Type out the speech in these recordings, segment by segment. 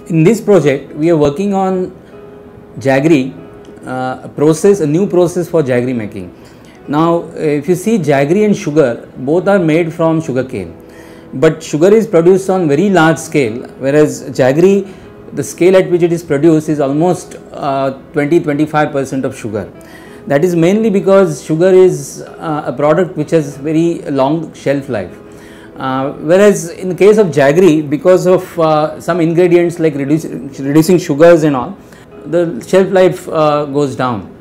In this project, we are working on jaggery a new process for jaggery making. Now, if you see jaggery and sugar, both are made from sugarcane, but sugar is produced on very large scale, whereas jaggery, the scale at which it is produced is almost 20-25% of sugar. That is mainly because sugar is a product which has very long shelf life. Whereas in the case of jaggery, because of some ingredients like reducing sugars and all, the shelf life goes down.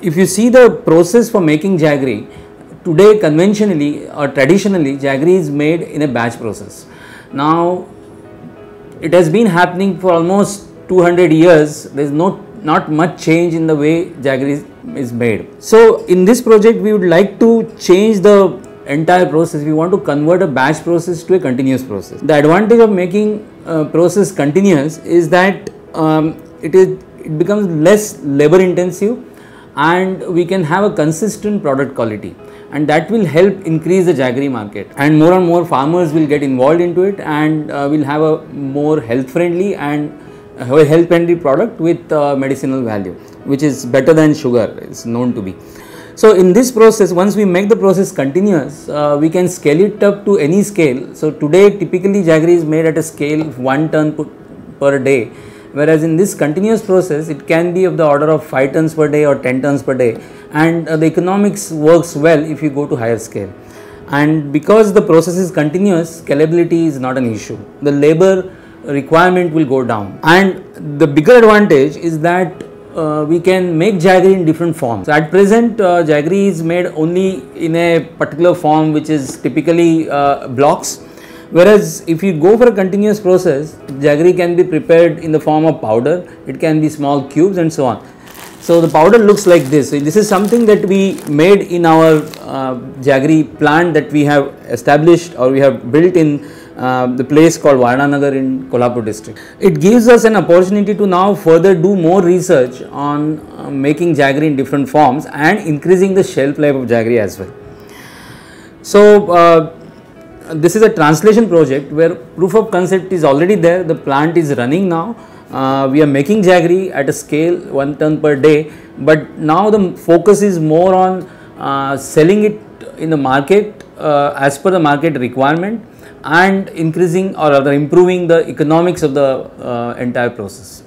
If you see the process for making jaggery, today conventionally or traditionally jaggery is made in a batch process. Now it has been happening for almost 200 years. There is not much change in the way jaggery is made. So in this project we would like to change the entire process. We want to convert a batch process to a continuous process. The advantage of making process continuous is that it becomes less labor intensive and we can have a consistent product quality, and that will help increase the jaggery market, and more farmers will get involved into it, and will have a more health friendly product with medicinal value, which is better than sugar is known to be. So in this process, once we make the process continuous, we can scale it up to any scale. So today typically jaggery is made at a scale of 1 ton per day, whereas in this continuous process it can be of the order of 5 tons per day or 10 tons per day, and the economics works well if you go to higher scale. And because the process is continuous, scalability is not an issue. The labor requirement will go down, and the bigger advantage is that we can make jaggery in different forms. So at present jaggery is made only in a particular form, which is typically blocks, whereas if you go for a continuous process, jaggery can be prepared in the form of powder, it can be small cubes and so on. So the powder looks like this. So this is something that we made in our jaggery plant that we have established or we have built in the place called Varananagar in Kolhapur district. It gives us an opportunity to now further do more research on making jaggery in different forms and increasing the shelf life of jaggery as well. So this is a translation project where proof of concept is already there. The plant is running now. We are making jaggery at a scale 1 ton per day, but now the focus is more on selling it in the market as per the market requirement, and increasing or rather improving the economics of the entire process.